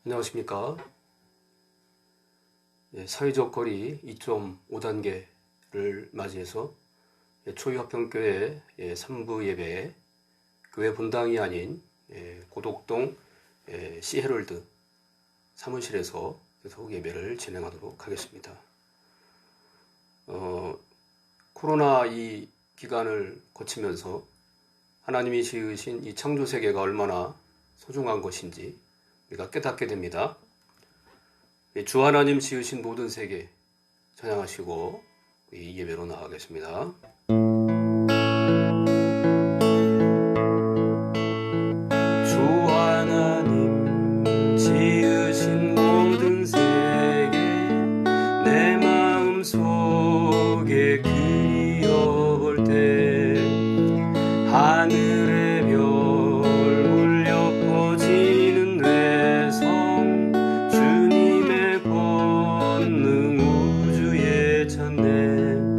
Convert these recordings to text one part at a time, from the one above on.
안녕하십니까. 사회적 거리 2.5단계를 맞이해서 초유합평교회 3부 예배 교회 본당이 아닌 고덕동 C헤럴드 사무실에서 계속 예배를 진행하도록 하겠습니다. 코로나 이 기간을 거치면서 하나님이 지으신 이 창조 세계가 얼마나 소중한 것인지 우리가 깨닫게 됩니다. 주 하나님 지으신 모든 세계 찬양하시고 이 예배로 나가겠습니다. 주 하나님 지으신 모든 세계 내 마음속에 그려볼 때 하늘의 별 울려 퍼지는 뇌성 주님의 권능 우주에 찬네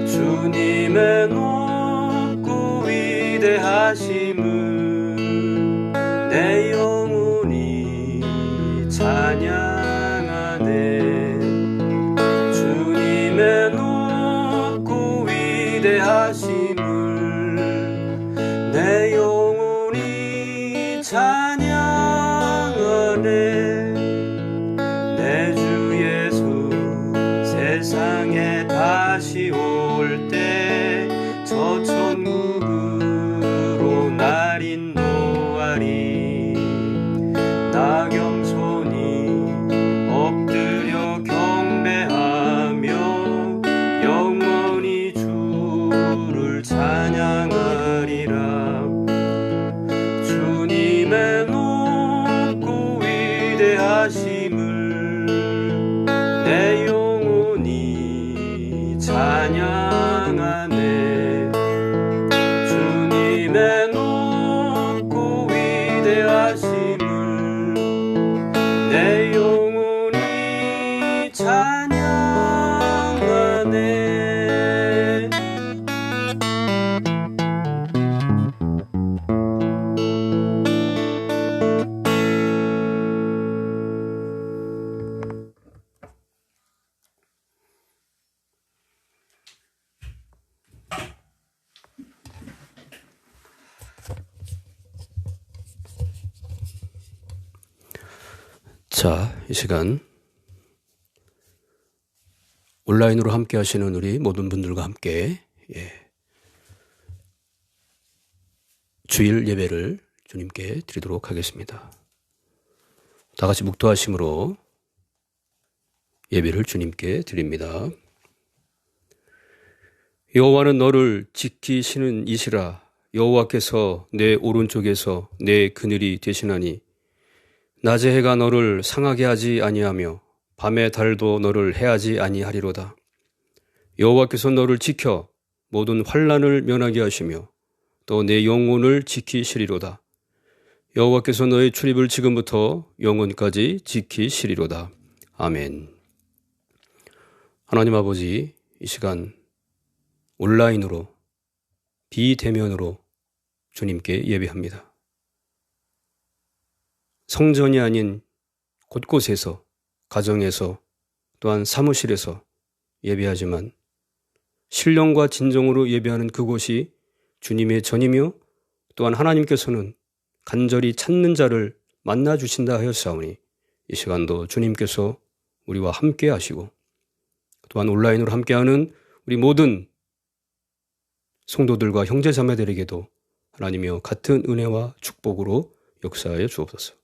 주님의 높고 위대하심을 내 영혼이 찬양하네 주님의 높고 위대하심을 내 영혼이 찬양하네 내 주 예수 세상에 다시 올 때 저 천국으로 날 인도하리 나 겸손히 엎드려 경배하며 영원히 주를 찬양하리라 주님의 높고 위대하심을 내 영혼이 찬양하네 주님의 높고 위대하심을 내 영혼이 찬양하네 자, 이 시간 온라인으로 함께 하시는 우리 모든 분들과 함께 주일 예배를 주님께 드리도록 하겠습니다. 다 같이 묵도하심으로 예배를 주님께 드립니다. 여호와는 너를 지키시는 이시라 여호와께서 내 오른쪽에서 내 그늘이 되시나니 낮의 해가 너를 상하게 하지 아니하며 밤의 달도 너를 해하지 아니하리로다. 여호와께서 너를 지켜 모든 환난을 면하게 하시며 또 내 영혼을 지키시리로다. 여호와께서 너의 출입을 지금부터 영원까지 지키시리로다. 아멘. 하나님 아버지, 이 시간 온라인으로 비대면으로 주님께 예배합니다. 성전이 아닌 곳곳에서, 가정에서, 또한 사무실에서 예배하지만 신령과 진정으로 예배하는 그곳이 주님의 전이며 또한 하나님께서는 간절히 찾는 자를 만나주신다 하였사오니 이 시간도 주님께서 우리와 함께 하시고 또한 온라인으로 함께하는 우리 모든 성도들과 형제자매들에게도 하나님이여 같은 은혜와 축복으로 역사하여 주옵소서.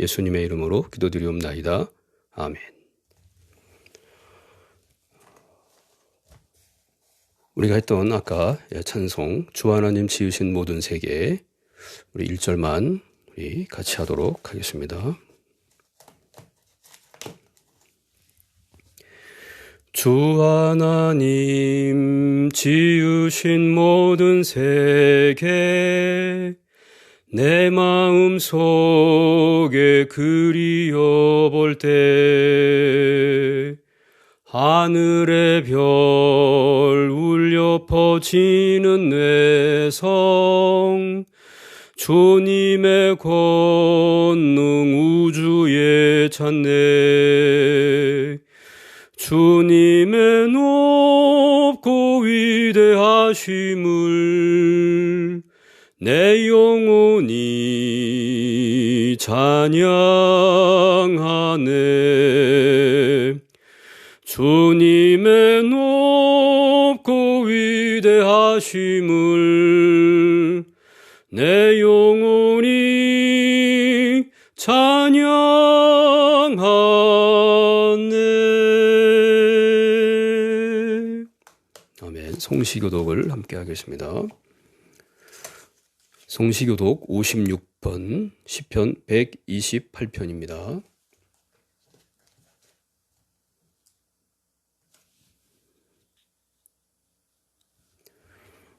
예수님의 이름으로 기도드리옵나이다. 아멘. 우리가 했던 아까 찬송 주 하나님 지으신 모든 세계 우리 1절만 우리 같이 하도록 하겠습니다. 주 하나님 지으신 모든 세계 내 마음속에 그리어볼 때 하늘의 별 울려 퍼지는 뇌성 주님의 권능 우주 찾네. 주님의 높고 위대하심을 내 영혼이 찬양하네. 주님의 높고 위대하심을 내 영혼이 찬양하네. 아멘. 송시교독을 함께 하겠습니다. 송시교독 56번 시편 128편입니다.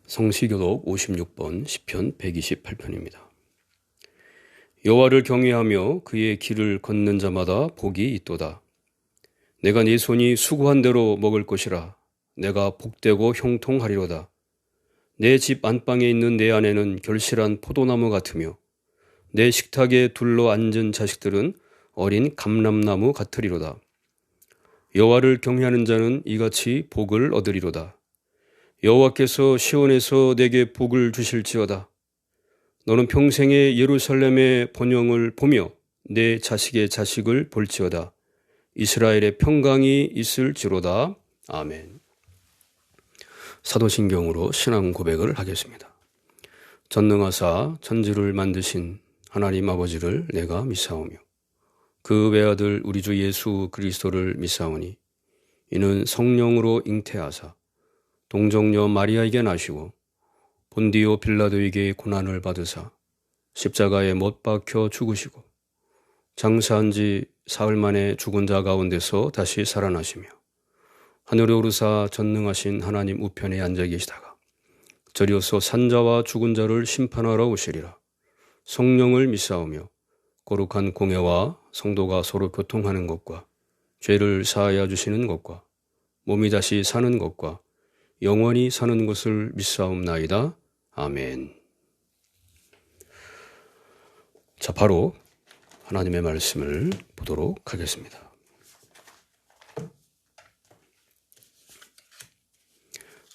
성시교독 56번 시편 128편입니다. 여호와를 경외하며 그의 길을 걷는 자마다 복이 있도다. 내가 네 손이 수고한 대로 먹을 것이라. 내가 복되고 형통하리로다. 내 집 안방에 있는 내 아내는 결실한 포도나무 같으며 내 식탁에 둘러 앉은 자식들은 어린 감람나무 같으리로다. 여호와를 경외하는 자는 이같이 복을 얻으리로다. 여호와께서 시온에서 내게 복을 주실지어다. 너는 평생에 예루살렘의 번영을 보며 내 자식의 자식을 볼지어다. 이스라엘의 평강이 있을지로다. 아멘. 사도신경으로 신앙 고백을 하겠습니다. 전능하사 천지를 만드신 하나님 아버지를 내가 믿사오며 그 외아들 우리 주 예수 그리스도를 믿사오니 이는 성령으로 잉태하사 동정녀 마리아에게 나시고 본디오 빌라도에게 고난을 받으사 십자가에 못 박혀 죽으시고 장사한 지 사흘 만에 죽은 자 가운데서 다시 살아나시며 하늘에 오르사 전능하신 하나님 우편에 앉아 계시다가 저리어서 산자와 죽은 자를 심판하러 오시리라. 성령을 믿사오며 거룩한 공예와 성도가 서로 교통하는 것과 죄를 사하여 주시는 것과 몸이 다시 사는 것과 영원히 사는 것을 믿사옵나이다. 아멘. 자, 바로 하나님의 말씀을 보도록 하겠습니다.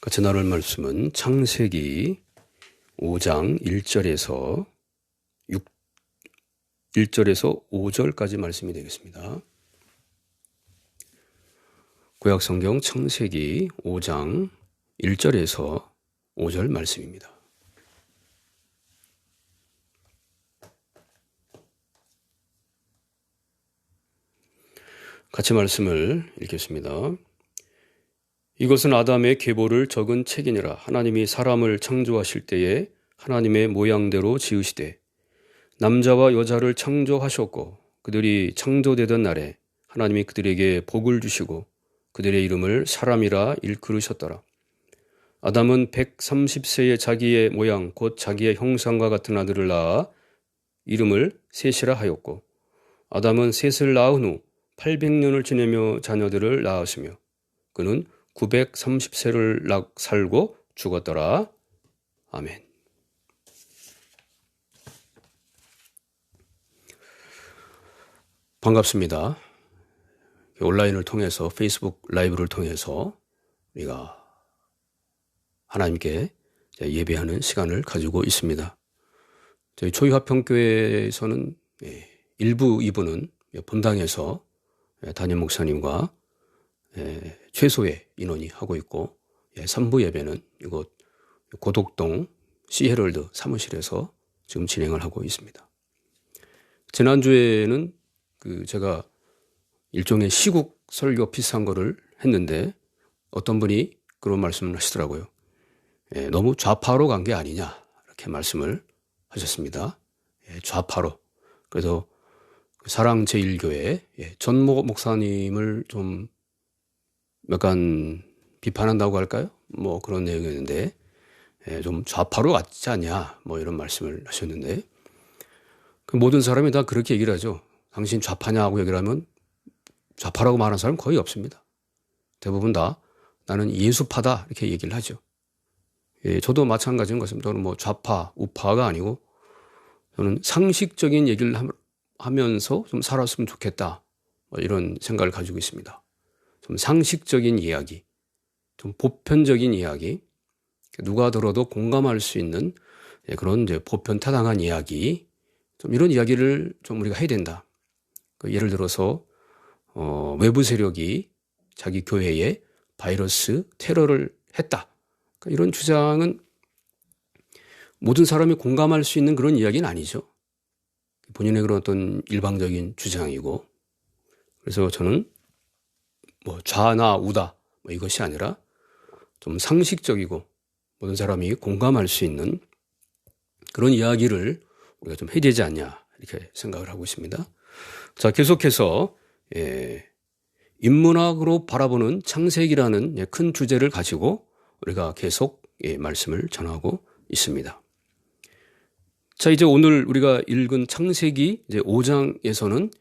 같이 나눌 말씀은 창세기 5장 1절에서 5절까지 말씀이 되겠습니다. 구약성경 창세기 5장 1절에서 5절 말씀입니다. 같이 말씀을 읽겠습니다. 이것은 아담의 계보를 적은 책이니라. 하나님이 사람을 창조하실 때에 하나님의 모양대로 지으시되 남자와 여자를 창조하셨고 그들이 창조되던 날에 하나님이 그들에게 복을 주시고 그들의 이름을 사람이라 일컬으셨더라. 아담은 130세에 자기의 모양 곧 자기의 형상과 같은 아들을 낳아 이름을 셋이라 하였고 아담은 셋을 낳은 후 800년을 지내며 자녀들을 낳았으며 그는 930세를 살고 죽었더라. 아멘. 반갑습니다. 온라인을 통해서 페이스북 라이브를 통해서 우리가 하나님께 예배하는 시간을 가지고 있습니다. 저희 초유화평교회에서는 1부, 2부는 본당에서 담임 목사님과 최소의 인원이 하고 있고 3부 예배는 이곳 고덕동 시헤럴드 사무실에서 지금 진행을 하고 있습니다. 지난주에는 제가 일종의 시국 설교 비슷한 거를 했는데 어떤 분이 그런 말씀을 하시더라고요. 너무 좌파로 간 게 아니냐 이렇게 말씀을 하셨습니다. 좌파로. 그래서 사랑제일교회 전모 목사님을 좀 약간 비판한다고 할까요? 뭐 그런 내용이었는데 좀 좌파로 갔지 않냐 뭐 이런 말씀을 하셨는데 모든 사람이 다 그렇게 얘기를 하죠. 당신 좌파냐고 얘기를 하면 좌파라고 말하는 사람은 거의 없습니다. 대부분 다 나는 예수파다 이렇게 얘기를 하죠. 저도 마찬가지인 것 같습니다. 저는 뭐 좌파, 우파가 아니고 저는 상식적인 얘기를 하면서 좀 살았으면 좋겠다 뭐 이런 생각을 가지고 있습니다. 좀 상식적인 이야기, 좀 보편적인 이야기, 누가 들어도 공감할 수 있는 그런 이제 보편타당한 이야기, 좀 이런 이야기를 좀 우리가 해야 된다. 예를 들어서 외부 세력이 자기 교회에 바이러스 테러를 했다. 이런 주장은 모든 사람이 공감할 수 있는 그런 이야기는 아니죠. 본인의 그런 어떤 일방적인 주장이고, 그래서 저는 뭐 좌나 우다 뭐 이것이 아니라 좀 상식적이고 모든 사람이 공감할 수 있는 그런 이야기를 우리가 좀 해야 되지 않냐 이렇게 생각을 하고 있습니다. 자, 계속해서 인문학으로 바라보는 창세기라는 큰 주제를 가지고 우리가 계속 말씀을 전하고 있습니다. 자, 이제 오늘 우리가 읽은 창세기 이제 5장에서는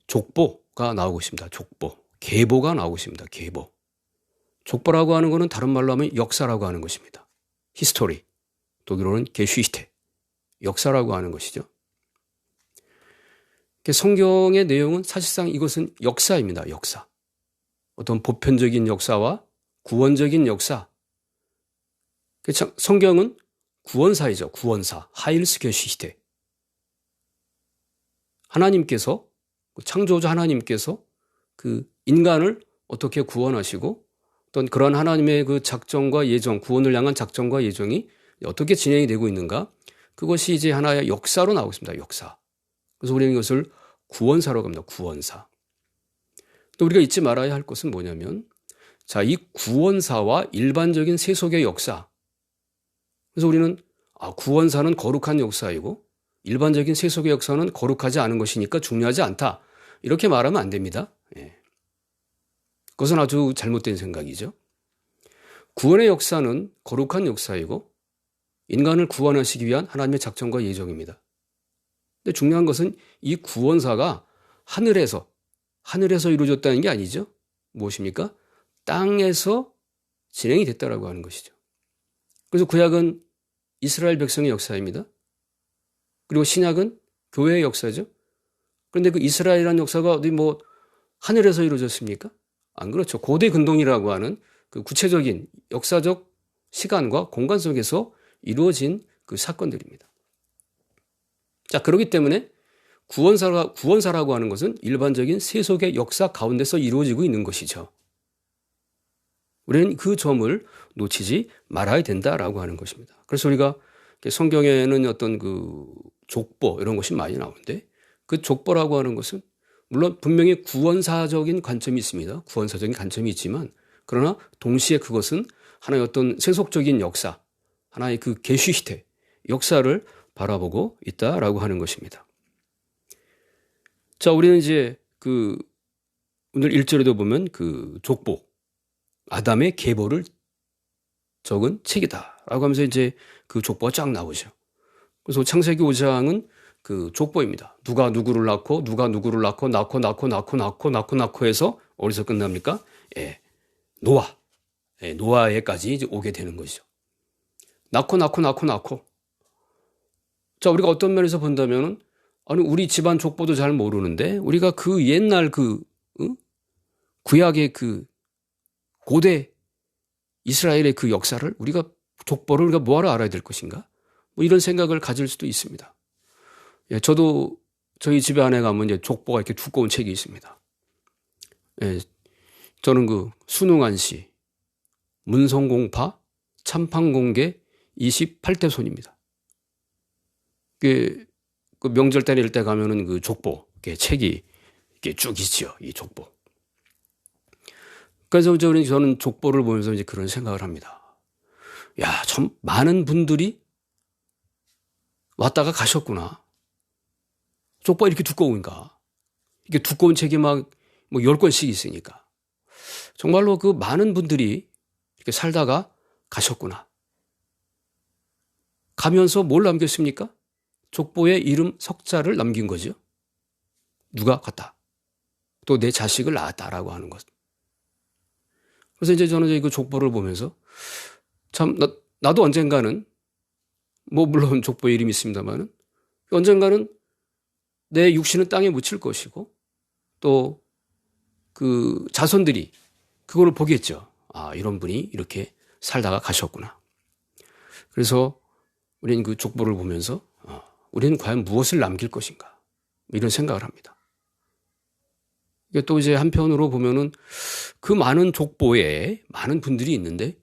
족보가 나오고 있습니다. 족보. 계보가 나오고 있습니다. 계보. 족보라고 하는 것은 다른 말로 하면 역사라고 하는 것입니다. 히스토리. 독일어는 게슈히테. 역사라고 하는 것이죠. 성경의 내용은 사실상 이것은 역사입니다. 역사. 어떤 보편적인 역사와 구원적인 역사. 성경은 구원사이죠. 구원사. 하일스게슈히테. 하나님께서, 창조자 하나님께서 그 인간을 어떻게 구원하시고 어떤 그런 하나님의 그 작정과 예정, 구원을 향한 작정과 예정이 어떻게 진행이 되고 있는가? 그것이 이제 하나의 역사로 나오고 있습니다. 역사. 그래서 우리는 이것을 구원사라고 합니다. 구원사. 또 우리가 잊지 말아야 할 것은 뭐냐면, 자, 이 구원사와 일반적인 세속의 역사. 그래서 우리는 구원사는 거룩한 역사이고 일반적인 세속의 역사는 거룩하지 않은 것이니까 중요하지 않다. 이렇게 말하면 안 됩니다. 그것은 아주 잘못된 생각이죠. 구원의 역사는 거룩한 역사이고 인간을 구원하시기 위한 하나님의 작정과 예정입니다. 근데 중요한 것은 이 구원사가 하늘에서 이루어졌다는 게 아니죠. 무엇입니까? 땅에서 진행이 됐다라고 하는 것이죠. 그래서 구약은 이스라엘 백성의 역사입니다. 그리고 신약은 교회의 역사죠. 그런데 그 이스라엘이라는 역사가 어디 뭐 하늘에서 이루어졌습니까? 안 그렇죠. 고대 근동이라고 하는 그 구체적인 역사적 시간과 공간 속에서 이루어진 그 사건들입니다. 자, 그렇기 때문에 구원사라고 하는 것은 일반적인 세속의 역사 가운데서 이루어지고 있는 것이죠. 우리는 그 점을 놓치지 말아야 된다라고 하는 것입니다. 그래서 우리가 성경에는 어떤 그 족보 이런 것이 많이 나오는데 그 족보라고 하는 것은 물론 분명히 구원사적인 관점이 있습니다. 구원사적인 관점이 있지만 그러나 동시에 그것은 하나의 어떤 세속적인 역사, 하나의 그 게슈히테 역사를 바라보고 있다라고 하는 것입니다. 자, 우리는 이제 그 오늘 1절에도 보면 그 족보, 아담의 계보를 적은 책이다라고 하면서 이제 그 족보가 쫙 나오죠. 그래서 창세기 5장은 그 족보입니다. 누가 누구를 낳고 누가 누구를 낳고 낳고 해서 어디서 끝납니까? 노아. 노아에까지 이제 오게 되는 것이죠. 낳고. 자, 우리가 어떤 면에서 본다면은 아니 우리 집안 족보도 잘 모르는데 우리가 그 옛날 구약의 그 고대 이스라엘의 그 역사를 우리가 족보를 우리가 뭐하러 알아야 될 것인가? 뭐 이런 생각을 가질 수도 있습니다. 저도 저희 집에 안에 가면 이제 족보가 이렇게 두꺼운 책이 있습니다. 저는 그 순웅안씨, 문성공파, 참판공개 28대 손입니다. 그 명절 때 이럴 때 가면은 그 족보, 책이 이렇게 쭉 있죠. 이 족보. 그래서 저는 족보를 보면서 이제 그런 생각을 합니다. 야, 참 많은 분들이 왔다가 가셨구나. 족보가 이렇게 두꺼운가? 이게 두꺼운 책이 막 10권씩 있으니까. 정말로 그 많은 분들이 이렇게 살다가 가셨구나. 가면서 뭘 남겼습니까? 족보에 이름 석자를 남긴 거죠. 누가 갔다. 또 내 자식을 낳았다라고 하는 것. 그래서 이제 저는 그 족보를 보면서 참 나도 언젠가는 물론 족보에 이름이 있습니다만은 언젠가는 내 육신은 땅에 묻힐 것이고 또 그 자손들이 그걸 보겠죠. 아, 이런 분이 이렇게 살다가 가셨구나. 그래서 우리는 그 족보를 보면서 우리는 과연 무엇을 남길 것인가 이런 생각을 합니다. 이게 또 이제 한편으로 보면은 그 많은 족보에 많은 분들이 있는데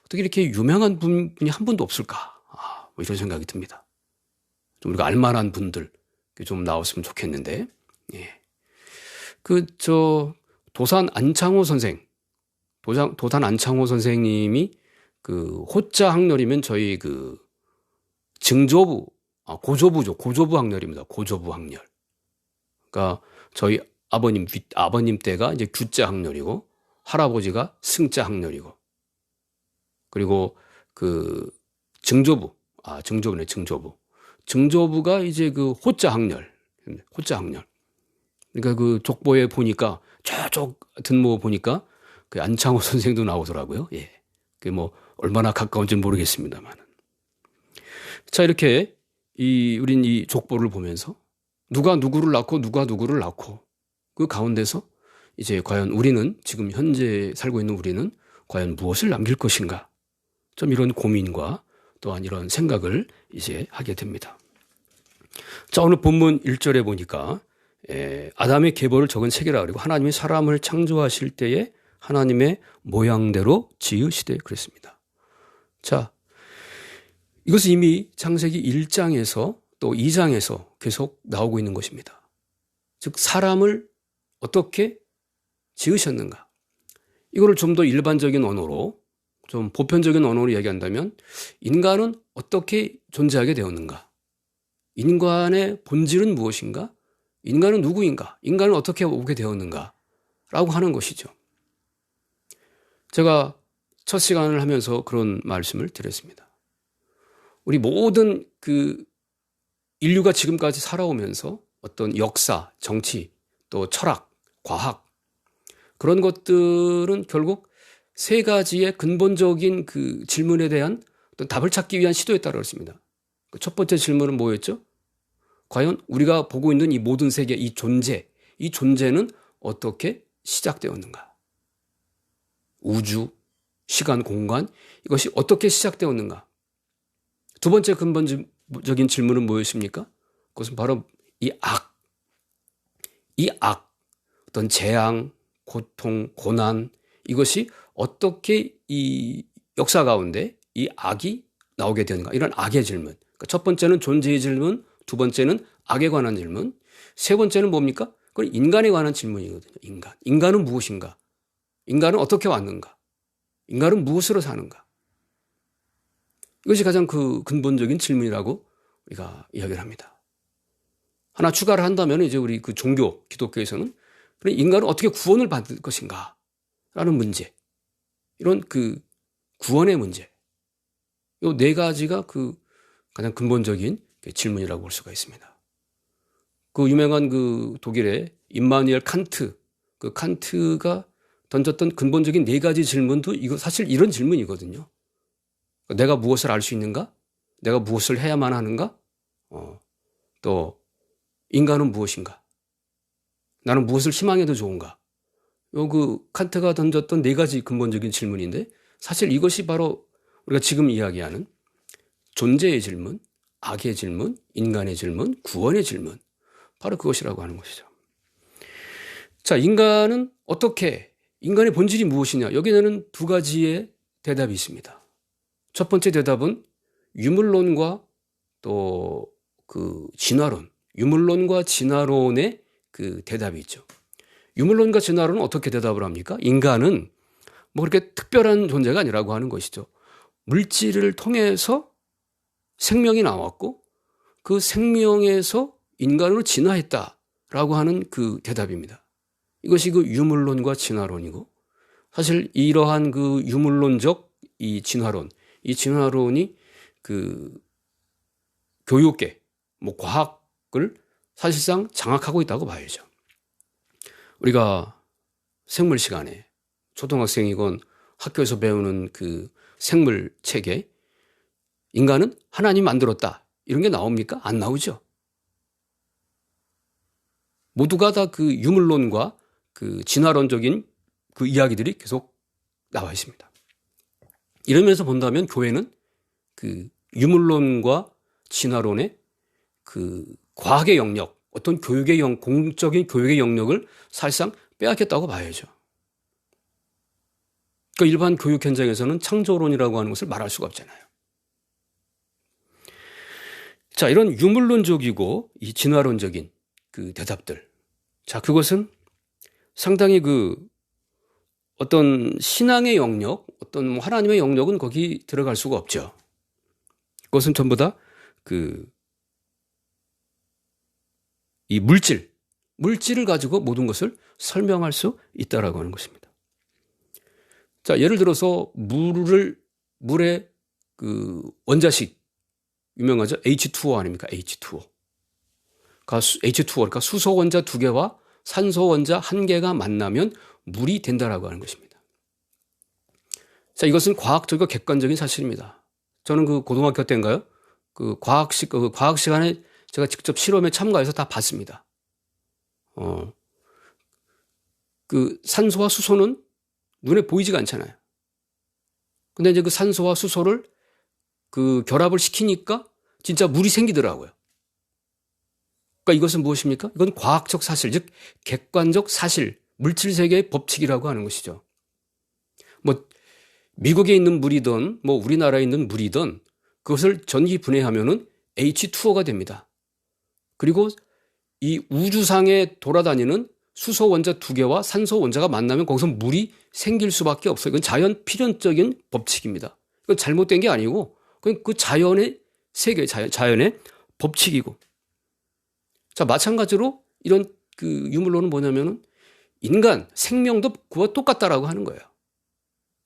어떻게 이렇게 유명한 분이 한 분도 없을까? 뭐 이런 생각이 듭니다. 좀 우리가 알만한 분들 좀 나왔으면 좋겠는데, 예. 도산 안창호 선생, 도산 안창호 선생님이 그 호자 학렬이면 저희 그 증조부, 고조부죠. 고조부 학렬입니다. 고조부 학렬. 그러니까 저희 아버님 때가 이제 규자 학렬이고 할아버지가 승자 학렬이고 그리고 그 증조부네, 증조부. 증조부가 이제 그 호자 학렬. 그러니까 그 족보에 보니까 저쪽 등모 보니까 그 안창호 선생도 나오더라고요. 예. 그게 뭐 얼마나 가까운지 모르겠습니다만. 자, 이렇게 우린 이 족보를 보면서 누가 누구를 낳고 누가 누구를 낳고 그 가운데서 이제 과연 우리는 지금 현재 살고 있는 우리는 과연 무엇을 남길 것인가? 좀 이런 고민과 또한 이런 생각을 이제 하게 됩니다. 자, 오늘 본문 1절에 보니까 아담의 계보를 적은 책이라 그리고 하나님이 사람을 창조하실 때에 하나님의 모양대로 지으시되 그랬습니다. 자, 이것은 이미 창세기 1장에서 또 2장에서 계속 나오고 있는 것입니다. 즉 사람을 어떻게 지으셨는가? 이거를 좀 더 일반적인 언어로 좀 보편적인 언어로 얘기한다면 인간은 어떻게 존재하게 되었는가? 인간의 본질은 무엇인가? 인간은 누구인가? 인간은 어떻게 오게 되었는가? 라고 하는 것이죠. 제가 첫 시간을 하면서 그런 말씀을 드렸습니다. 우리 모든 그 인류가 지금까지 살아오면서 어떤 역사, 정치, 또 철학, 과학 그런 것들은 결국 세 가지의 근본적인 그 질문에 대한 어떤 답을 찾기 위한 시도였다고 그랬습니다. 첫 번째 질문은 뭐였죠? 과연 우리가 보고 있는 이 모든 세계, 이 존재는 어떻게 시작되었는가? 우주, 시간, 공간 이것이 어떻게 시작되었는가? 두 번째 근본적인 질문은 무엇입니까? 그것은 바로 이 악, 어떤 재앙, 고통, 고난 이것이 어떻게 이 역사 가운데 이 악이 나오게 되는가? 이런 악의 질문. 그러니까 첫 번째는 존재의 질문, 두 번째는 악에 관한 질문, 세 번째는 뭡니까? 그건 인간에 관한 질문이거든요. 인간은 무엇인가? 인간은 어떻게 왔는가? 인간은 무엇으로 사는가? 이것이 가장 그 근본적인 질문이라고 우리가 이야기를 합니다. 하나 추가를 한다면 이제 우리 그 종교, 기독교에서는 인간은 어떻게 구원을 받을 것인가? 라는 문제. 이런 그 구원의 문제. 이 네 가지가 그 가장 근본적인 질문이라고 볼 수가 있습니다. 그 유명한 그 독일의 임마누엘 칸트, 그 칸트가 던졌던 근본적인 네 가지 질문도 이거 사실 이런 질문이거든요. 내가 무엇을 알 수 있는가? 내가 무엇을 해야만 하는가? 또 인간은 무엇인가? 나는 무엇을 희망해도 좋은가? 그 칸트가 던졌던 네 가지 근본적인 질문인데 사실 이것이 바로 우리가 지금 이야기하는 존재의 질문, 악의 질문, 인간의 질문, 구원의 질문 바로 그것이라고 하는 것이죠. 자, 인간은 인간의 본질이 무엇이냐? 여기에는 두 가지의 대답이 있습니다. 첫 번째 대답은 유물론과 또 그 진화론, 유물론과 진화론의 그 대답이 있죠. 유물론과 진화론은 어떻게 대답을 합니까? 인간은 뭐 그렇게 특별한 존재가 아니라고 하는 것이죠. 물질을 통해서 생명이 나왔고 그 생명에서 인간으로 진화했다라고 하는 그 대답입니다. 이것이 그 유물론과 진화론이고 사실 이러한 그 유물론적 이 진화론이 그 교육계, 과학을 사실상 장악하고 있다고 봐야죠. 우리가 생물 시간에 초등학생이건 학교에서 배우는 그 생물 책에 인간은 하나님이 만들었다 이런 게 나옵니까? 안 나오죠. 모두가 다 그 유물론과 그 진화론적인 그 이야기들이 계속 나와 있습니다. 이런 면에서 본다면 교회는 그 유물론과 진화론의 그 과학의 영역, 어떤 교육의 공적인 교육의 영역을 사실상 빼앗겼다고 봐야죠. 그 일반 교육 현장에서는 창조론이라고 하는 것을 말할 수가 없잖아요. 자, 이런 유물론적이고 이 진화론적인 그 대답들. 자, 그것은 상당히 그 어떤 신앙의 영역, 어떤 하나님의 영역은 거기 들어갈 수가 없죠. 그것은 전부 다 이 물질을 가지고 모든 것을 설명할 수 있다라고 하는 것입니다. 자, 예를 들어서 물의 그 원자식 유명하죠. H2O 아닙니까? H2O. 그러니까 수소 원자 2개와 산소 원자 1개가 만나면 물이 된다라고 하는 것입니다. 자, 이것은 과학적이고 객관적인 사실입니다. 저는 그 고등학교 때인가요? 그 과학 시간에 제가 직접 실험에 참가해서 다 봤습니다. 그 산소와 수소는 눈에 보이지가 않잖아요. 근데 이제 그 산소와 수소를 그 결합을 시키니까 진짜 물이 생기더라고요. 그러니까 이것은 무엇입니까? 이건 과학적 사실, 즉 객관적 사실, 물질 세계의 법칙이라고 하는 것이죠. 뭐 미국에 있는 물이든 뭐 우리나라에 있는 물이든 그것을 전기 분해하면은 H2O가 됩니다. 그리고 이 우주상에 돌아다니는 수소 원자 2개와 산소 원자가 만나면 거기서 물이 생길 수밖에 없어요. 이건 자연 필연적인 법칙입니다. 이건 잘못된 게 아니고 그건 그 자연의 세계, 자연의 법칙이고. 자, 마찬가지로 이런 그 유물론은 뭐냐면은 인간 생명도 그와 똑같다라고 하는 거예요.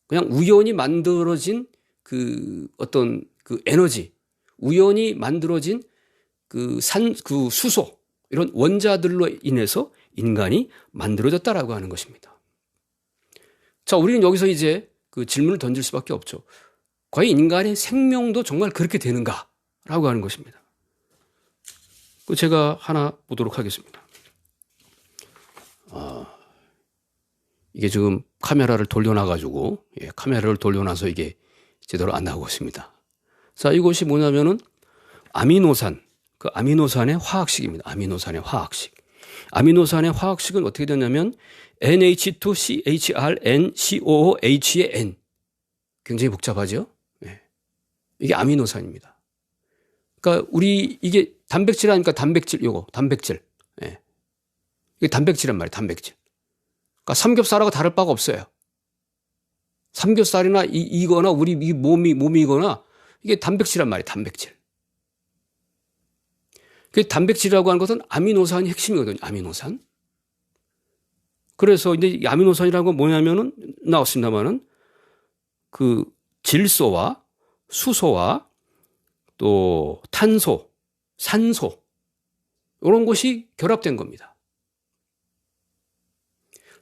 그냥 우연히 만들어진 그 어떤 그 에너지, 우연히 만들어진 그 수소, 이런 원자들로 인해서 인간이 만들어졌다라고 하는 것입니다. 자, 우리는 여기서 이제 그 질문을 던질 수밖에 없죠. 과연 인간의 생명도 정말 그렇게 되는가라고 하는 것입니다. 제가 하나 보도록 하겠습니다. 이게 지금 카메라를 돌려놔가지고, 카메라를 돌려놔서 이게 제대로 안 나오고 있습니다. 자, 이것이 뭐냐면은 아미노산, 그 아미노산의 화학식입니다. 아미노산의 화학식. 아미노산의 화학식은 어떻게 되냐면 NH2CHRNCOOH의 N. 굉장히 복잡하죠? 네. 이게 아미노산입니다. 그러니까 이게 단백질 하니까 단백질. 네. 이게 단백질란 말이에요. 단백질. 그러니까 삼겹살하고 다를 바가 없어요. 삼겹살이나 이거나 우리 이 몸이거나 이게 단백질란 말이에요. 단백질. 그 단백질이라고 하는 것은 아미노산이 핵심이거든요. 아미노산. 그래서 이제 이 아미노산이라는 건 뭐냐면은 나왔습니다만은 그 질소와 수소와 또 탄소, 산소 이런 것이 결합된 겁니다.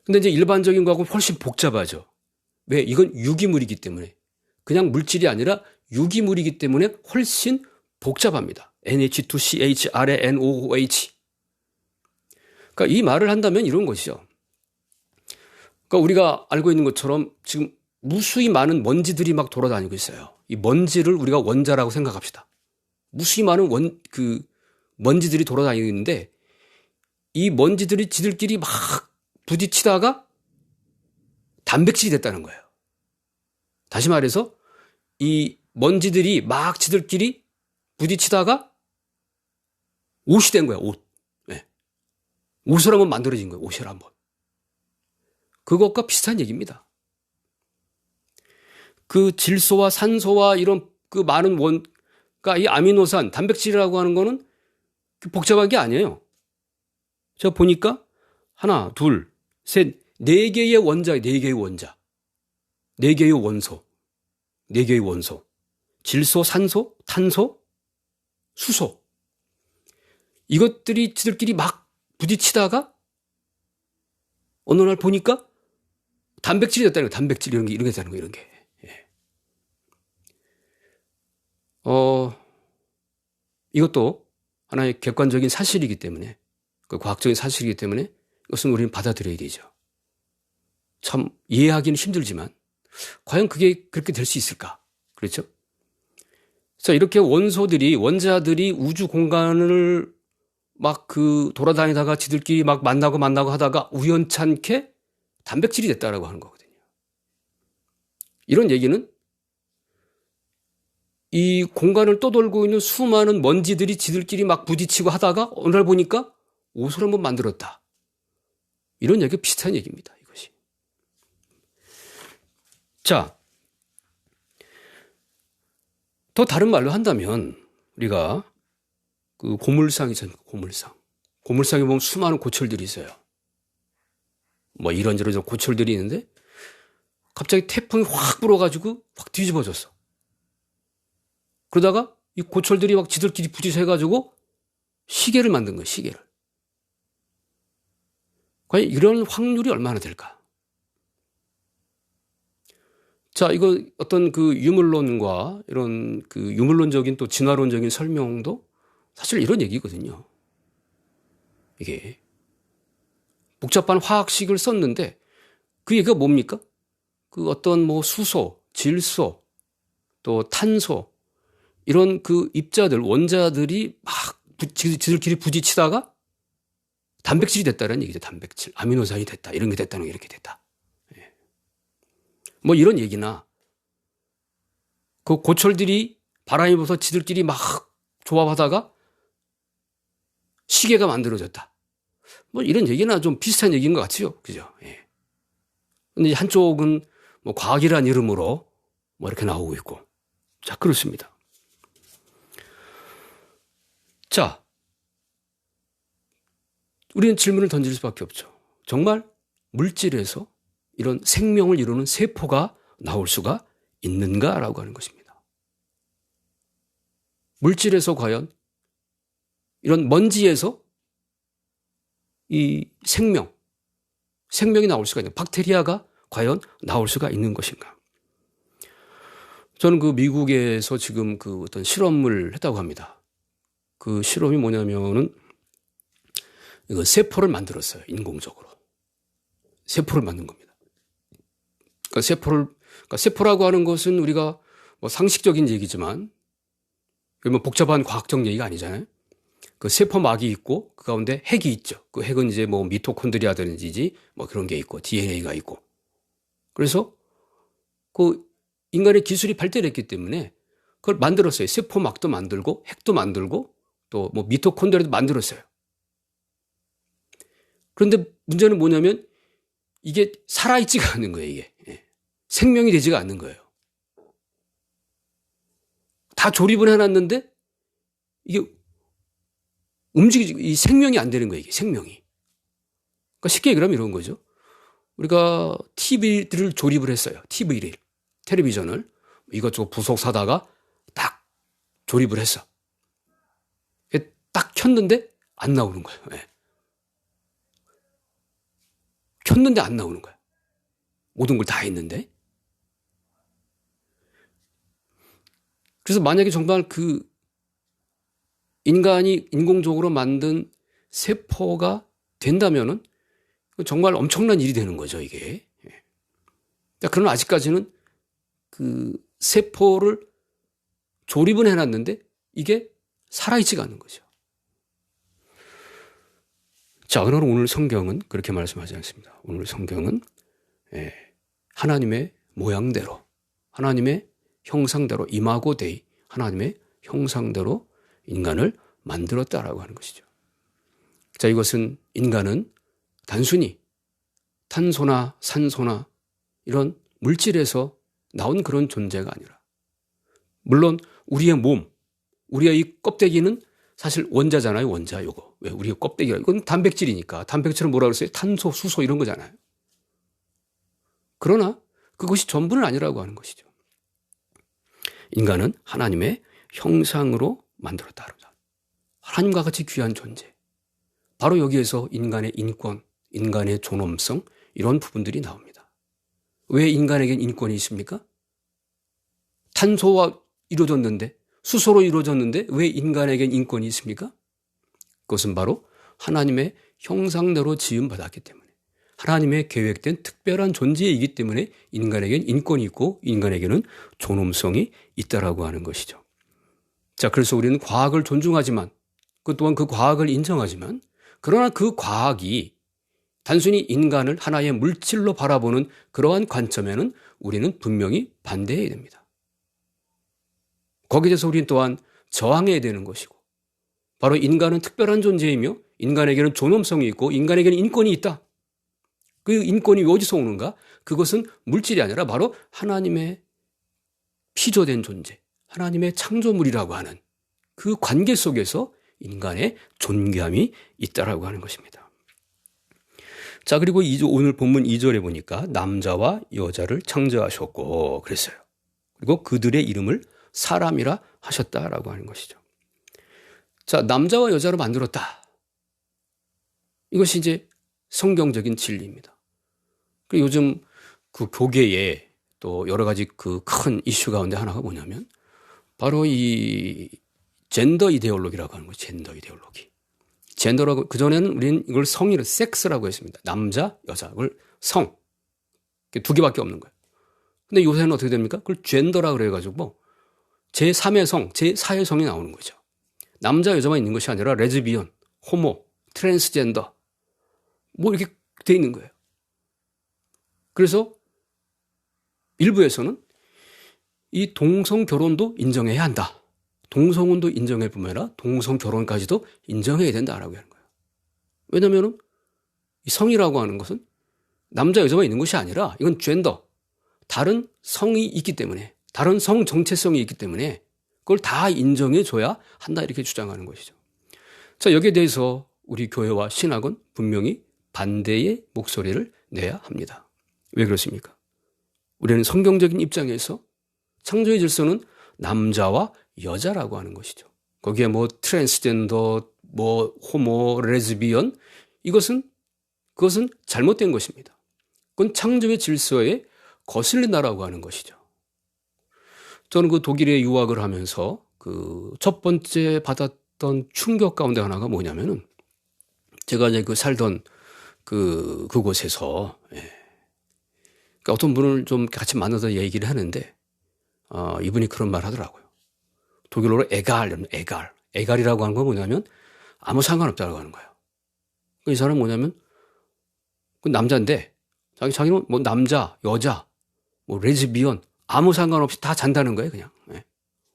근데 이제 일반적인 거하고 훨씬 복잡하죠. 왜? 이건 유기물이기 때문에. 그냥 물질이 아니라 유기물이기 때문에 훨씬 복잡합니다. NH2CHRNOOH. 그러니까 이 말을 한다면 이런 것이죠. 그러니까 우리가 알고 있는 것처럼 지금 무수히 많은 먼지들이 막 돌아다니고 있어요. 이 먼지를 우리가 원자라고 생각합시다. 무수히 많은 먼지들이 돌아다니고 있는데 이 먼지들이 지들끼리 막 부딪히다가 단백질이 됐다는 거예요. 다시 말해서 이 먼지들이 막 지들끼리 부딪히다가 옷이 된 거야, 옷. 네. 옷을 한번 만들어진 거예요, 옷을 한번. 그것과 비슷한 얘기입니다. 그 질소와 산소와 이런 그 많은 그러니까 이 아미노산, 단백질이라고 하는 거는 복잡한 게 아니에요. 제가 보니까 하나, 둘, 셋, 4개의 원자, 4개의 원자. 4개의 원소. 4개의 원소. 질소, 산소, 탄소, 수소. 이것들이 지들끼리 막 부딪히다가 어느 날 보니까 단백질이 됐다는 거예요. 단백질 이런 게 되는 거예요. 이런 게. 예. 이것도 하나의 객관적인 사실이기 때문에 그 과학적인 사실이기 때문에 이것은 우리는 받아들여야 되죠. 참 이해하기는 힘들지만 과연 그게 그렇게 될 수 있을까? 그렇죠? 자, 이렇게 원자들이 우주 공간을 막 돌아다니다가 지들끼리 막 만나고 하다가 우연찮게 단백질이 됐다라고 하는 거거든요. 이런 얘기는 이 공간을 떠돌고 있는 수많은 먼지들이 지들끼리 막 부딪히고 하다가 어느 날 보니까 옷을 한번 만들었다. 이런 얘기가 비슷한 얘기입니다. 이것이. 자, 더 다른 말로 한다면 우리가 고물상이잖아요. 고물상에 보면 수많은 고철들이 있어요. 뭐 이런저런 고철들이 있는데 갑자기 태풍이 확 불어가지고 확 뒤집어졌어. 그러다가 이 고철들이 막 지들끼리 부딪혀가지고 시계를 만든 거예요. 시계를. 과연 이런 확률이 얼마나 될까? 자, 이거 어떤 유물론과 이런 유물론적인 또 진화론적인 설명도 사실 이런 얘기거든요. 이게 복잡한 화학식을 썼는데 그 얘기가 뭡니까? 어떤 수소, 질소, 또 탄소 이런 입자들, 원자들이 막 지들끼리 부딪히다가 단백질이 됐다는 얘기죠. 단백질, 아미노산이 됐다, 이런 게 됐다는 게 이렇게 됐다. 예. 뭐 이런 얘기나 고철들이 바람이 불어서 지들끼리 막 조합하다가 시계가 만들어졌다. 뭐 이런 얘기나 좀 비슷한 얘기인 것 같아요. 그죠? 예. 근데 한쪽은 과학이라는 이름으로 이렇게 나오고 있고. 자, 그렇습니다. 자, 우리는 질문을 던질 수밖에 없죠. 정말 물질에서 이런 생명을 이루는 세포가 나올 수가 있는가라고 하는 것입니다. 물질에서 과연 이런 먼지에서 이 생명이 나올 수가 있는, 박테리아가 과연 나올 수가 있는 것인가? 저는 미국에서 지금 어떤 실험을 했다고 합니다. 그 실험이 뭐냐면은 이거 세포를 만들었어요. 인공적으로. 세포를 만든 겁니다. 그러니까 세포라고 하는 것은 우리가 상식적인 얘기지만 복잡한 과학적 얘기가 아니잖아요. 세포막이 있고 그 가운데 핵이 있죠. 그 핵은 이제 미토콘드리아든지 그런 게 있고 DNA가 있고. 그래서 인간의 기술이 발달했기 때문에 그걸 만들었어요. 세포막도 만들고 핵도 만들고 또 미토콘드리아도 만들었어요. 그런데 문제는 뭐냐면 이게 살아있지가 않는 거예요. 이게 생명이 되지가 않는 거예요. 다 조립을 해놨는데 이게 이 생명이 안 되는 거예요. 이게 생명이. 그러니까 쉽게 얘기하면 이런 거죠. 우리가 TV를 조립을 했어요. TV를. 텔레비전을 이것저것 부속 사다가 딱 조립을 했어. 딱 켰는데 안 나오는 거예요. 네. 켰는데 안 나오는 거야. 모든 걸 다 했는데. 그래서 만약에 정말 인간이 인공적으로 만든 세포가 된다면은 정말 엄청난 일이 되는 거죠, 이게. 그러나 아직까지는 세포를 조립은 해놨는데 이게 살아있지가 않는 거죠. 자, 그러나 오늘 성경은 그렇게 말씀하지 않습니다. 오늘 성경은 하나님의 모양대로, 하나님의 형상대로, 이마고 데이, 하나님의 형상대로 인간을 만들었다라고 하는 것이죠. 자, 이것은 인간은 단순히 탄소나 산소나 이런 물질에서 나온 그런 존재가 아니라, 물론 우리의 몸, 우리의 이 껍데기는 사실 원자잖아요. 원자, 요거. 왜 우리의 껍데기가, 이건 단백질이니까. 단백질은 뭐라 그랬어요? 탄소, 수소 이런 거잖아요. 그러나 그것이 전부는 아니라고 하는 것이죠. 인간은 하나님의 형상으로 만들었다. 하나님과 같이 귀한 존재. 바로 여기에서 인간의 인권, 인간의 존엄성 이런 부분들이 나옵니다. 왜 인간에겐 인권이 있습니까? 탄소와 이루어졌는데, 수소로 이루어졌는데 왜 인간에겐 인권이 있습니까? 그것은 바로 하나님의 형상대로 지음받았기 때문에, 하나님의 계획된 특별한 존재이기 때문에 인간에게는 인권이 있고 인간에게는 존엄성이 있다라고 하는 것이죠. 자, 그래서 우리는 과학을 존중하지만 그 또한 그 과학을 인정하지만 그러나 그 과학이 단순히 인간을 하나의 물질로 바라보는 그러한 관점에는 우리는 분명히 반대해야 됩니다. 거기에 대해서 우리는 또한 저항해야 되는 것이고 바로 인간은 특별한 존재이며 인간에게는 존엄성이 있고 인간에게는 인권이 있다. 그 인권이 어디서 오는가? 그것은 물질이 아니라 바로 하나님의 피조된 존재, 하나님의 창조물이라고 하는 그 관계 속에서 인간의 존귀함이 있다라고 하는 것입니다. 자, 그리고 오늘 본문 2절에 보니까 남자와 여자를 창조하셨고 그랬어요. 그리고 그들의 이름을 사람이라 하셨다라고 하는 것이죠. 자, 남자와 여자로 만들었다. 이것이 이제 성경적인 진리입니다. 그리고 요즘 그 교계에 또 여러 가지 그 큰 이슈 가운데 하나가 뭐냐면 바로 이 젠더 이데올로기라고 하는 거죠. 젠더 이데올로기. 젠더라고, 그전에는 우리는 이걸 성이라 섹스라고 했습니다. 남자, 여자. 그걸 성. 두 개밖에 없는 거예요. 근데 요새는 어떻게 됩니까? 그걸 젠더라고 그래가지고 제3의 성, 제4의 성이 나오는 거죠. 남자, 여자만 있는 것이 아니라 레즈비언, 호모, 트랜스젠더 뭐 이렇게 돼 있는 거예요. 그래서 일부에서는 이 동성 결혼도 인정해야 한다. 동성혼도 인정할 뿐만 아니라 동성 결혼까지도 인정해야 된다라고 하는 거예요. 왜냐하면 이 성이라고 하는 것은 남자, 여자만 있는 것이 아니라 이건 젠더, 다른 성이 있기 때문에 다른 성 정체성이 있기 때문에 그걸 다 인정해줘야 한다 이렇게 주장하는 것이죠. 자, 여기에 대해서 우리 교회와 신학은 분명히 반대의 목소리를 내야 합니다. 왜 그렇습니까? 우리는 성경적인 입장에서 창조의 질서는 남자와 여자라고 하는 것이죠. 거기에 뭐 트랜스젠더, 뭐 호모, 레즈비언 그것은 잘못된 것입니다. 그건 창조의 질서에 거슬린다라고 하는 것이죠. 저는 그 독일에 유학을 하면서 그 첫 번째 받았던 충격 가운데 하나가 뭐냐면은 제가 이제 그 살던 그곳에서 그러니까 어떤 분을 좀 같이 만나서 얘기를 하는데 이분이 그런 말 하더라고요. 독일어로 에갈이라고 하는 건 뭐냐면 아무 상관없다고 하는 거예요. 이 사람은 뭐냐면 그 남자인데 자기는 뭐 남자, 여자, 뭐 레즈비언 아무 상관없이 다 잔다는 거예요, 그냥.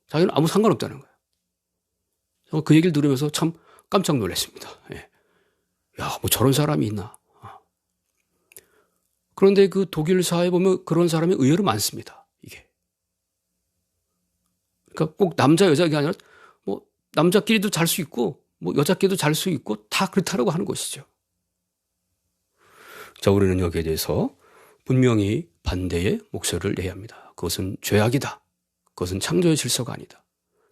자기는 아무 상관없다는 거예요. 그 얘기를 들으면서 참 깜짝 놀랐습니다. 야, 뭐 저런 사람이 있나. 그런데 그 독일 사회에 보면 그런 사람이 의외로 많습니다. 이게. 그러니까 꼭 남자, 여자가 아니라 뭐 남자끼리도 잘 수 있고 뭐 여자끼리도 잘 수 있고 다 그렇다라고 하는 것이죠. 자, 우리는 여기에 대해서 분명히 반대의 목소리를 내야 합니다. 그것은 죄악이다. 그것은 창조의 질서가 아니다.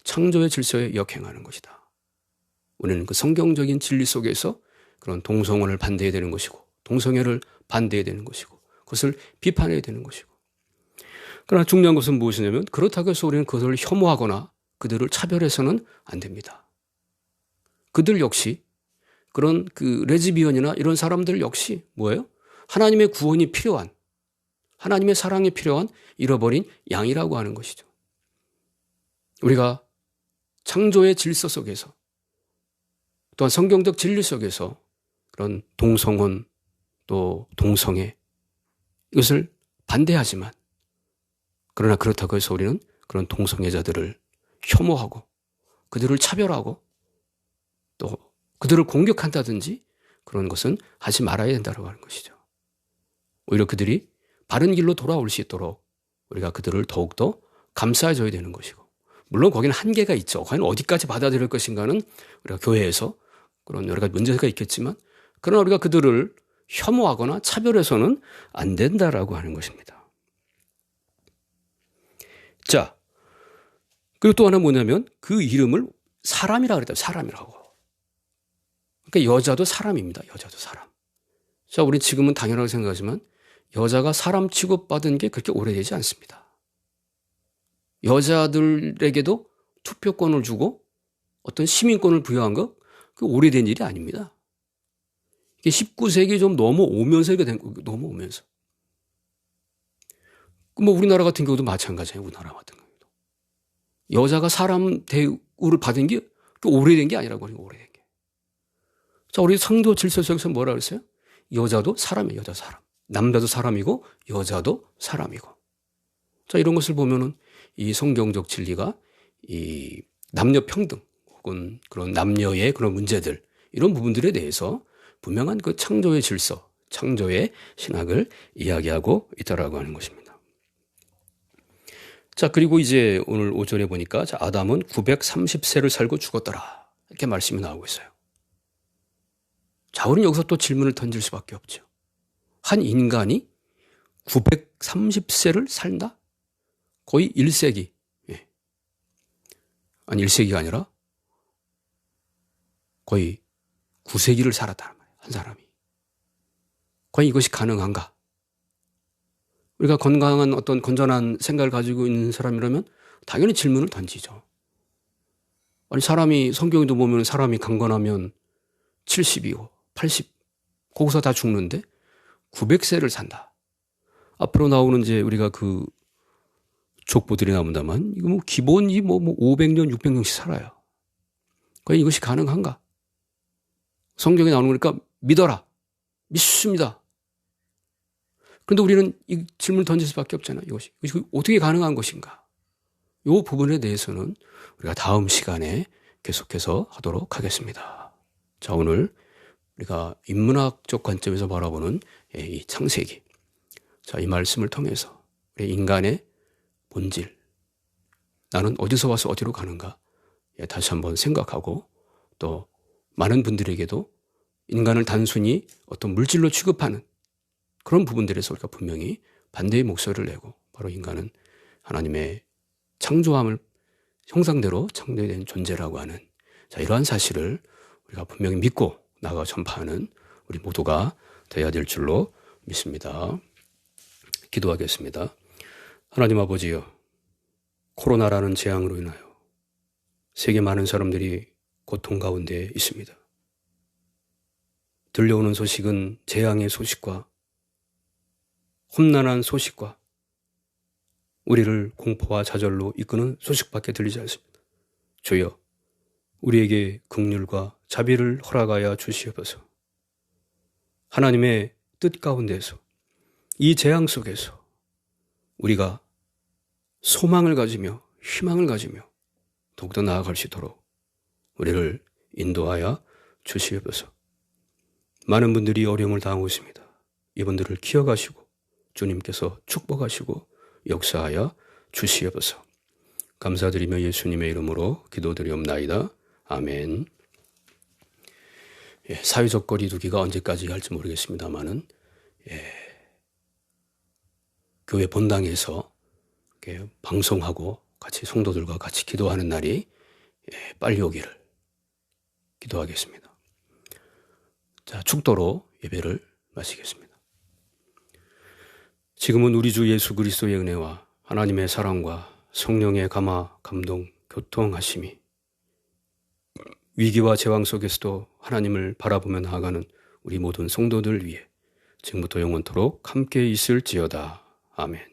창조의 질서에 역행하는 것이다. 우리는 그 성경적인 진리 속에서 그런 동성혼을 반대해야 되는 것이고 동성애를 반대해야 되는 것이고 그것을 비판해야 되는 것이고 그러나 중요한 것은 무엇이냐면 그렇다고 해서 우리는 그것을 혐오하거나 그들을 차별해서는 안 됩니다. 그들 역시 그런 그 레즈비언이나 이런 사람들 역시 뭐예요? 하나님의 구원이 필요한 하나님의 사랑이 필요한 잃어버린 양이라고 하는 것이죠. 우리가 창조의 질서 속에서 또한 성경적 진리 속에서 그런 동성혼 또 동성애 이것을 반대하지만 그러나 그렇다고 해서 우리는 그런 동성애자들을 혐오하고 그들을 차별하고 또 그들을 공격한다든지 그런 것은 하지 말아야 된다고 하는 것이죠. 오히려 그들이 바른 길로 돌아올 수 있도록 우리가 그들을 더욱더 감싸줘야 되는 것이고 물론 거기는 한계가 있죠. 과연 어디까지 받아들일 것인가는 우리가 교회에서 그런 여러 가지 문제가 있겠지만 그러나 우리가 그들을 혐오하거나 차별해서는 안 된다라고 하는 것입니다. 자, 그리고 또 하나 뭐냐면 그 이름을 사람이라고 그랬다. 사람이라고. 그러니까 여자도 사람입니다. 여자도 사람. 자, 우리 지금은 당연하게 생각하지만 여자가 사람 취급받은 게 그렇게 오래되지 않습니다. 여자들에게도 투표권을 주고 어떤 시민권을 부여한 거 그 오래된 일이 아닙니다. 이게 19세기 좀 넘어오면서 이게 넘어오면서. 뭐 우리나라 같은 경우도 마찬가지예요. 우리나라 같은 경우도. 여자가 사람 대우를 받은 게 오래된 게 아니라고 하는 거 오래된 게. 자, 우리 성도 질서 속에서 뭐라 그랬어요? 여자도 사람이에요. 여자 사람. 남자도 사람이고 여자도 사람이고. 자, 이런 것을 보면은 이 성경적 진리가 이 남녀 평등 혹은 그런 남녀의 그런 문제들 이런 부분들에 대해서 분명한 그 창조의 질서, 창조의 신학을 이야기하고 있다라고 하는 것입니다. 자, 그리고 이제 오늘 5절에 보니까 자, 아담은 930세를 살고 죽었더라. 이렇게 말씀이 나오고 있어요. 자, 우리는 여기서 또 질문을 던질 수밖에 없죠. 한 인간이 930세를 산다? 거의 1세기. 예. 아니, 1세기가 아니라 거의 9세기를 살았다는 말이에요. 한 사람이. 과연 이것이 가능한가? 우리가 건강한 어떤 건전한 생각을 가지고 있는 사람이라면 당연히 질문을 던지죠. 아니, 사람이, 성경에도 보면 사람이 강건하면 70이고 80, 거기서 다 죽는데 900세를 산다. 앞으로 나오는 이제 우리가 그 족보들이 나온다만 이거 뭐 기본이 뭐 500년, 600년씩 살아요. 과연 이것이 가능한가? 성경에 나오는 거니까 믿어라. 믿습니다. 그런데 우리는 이 질문을 던질 수밖에 없잖아요. 이것이 어떻게 가능한 것인가? 이 부분에 대해서는 우리가 다음 시간에 계속해서 하도록 하겠습니다. 자, 오늘 우리가 인문학적 관점에서 바라보는 이 창세기. 자, 이 말씀을 통해서 우리 인간의 본질, 나는 어디서 와서 어디로 가는가? 다시 한번 생각하고 또 많은 분들에게도 인간을 단순히 어떤 물질로 취급하는 그런 부분들에서 우리가 분명히 반대의 목소리를 내고 바로 인간은 하나님의 창조함을 형상대로 창조된 존재라고 하는 자, 이러한 사실을 우리가 분명히 믿고 나가 전파하는 우리 모두가 되어야 될 줄로 믿습니다. 기도하겠습니다. 하나님 아버지여, 코로나라는 재앙으로 인하여 세계 많은 사람들이 고통 가운데 있습니다. 들려오는 소식은 재앙의 소식과 험난한 소식과 우리를 공포와 좌절로 이끄는 소식밖에 들리지 않습니다. 주여, 우리에게 긍휼과 자비를 허락하여 주시옵소서. 하나님의 뜻 가운데서 이 재앙 속에서 우리가 소망을 가지며 희망을 가지며 더욱더 나아갈 수 있도록 우리를 인도하여 주시옵소서. 많은 분들이 어려움을 당하고 있습니다. 이분들을 기억하시고 주님께서 축복하시고 역사하여 주시옵소서. 감사드리며 예수님의 이름으로 기도드리옵나이다. 아멘. 사회적 거리 두기가 언제까지 할지 모르겠습니다만은 교회 본당에서 이렇게 방송하고 같이 성도들과 같이 기도하는 날이 빨리 오기를 기도하겠습니다. 자, 축도로 예배를 마치겠습니다. 지금은 우리 주 예수 그리스도의 은혜와 하나님의 사랑과 성령의 감화, 감동, 교통하심이 위기와 재앙 속에서도 하나님을 바라보며 나아가는 우리 모든 성도들 위해 지금부터 영원토록 함께 있을지어다. 아멘.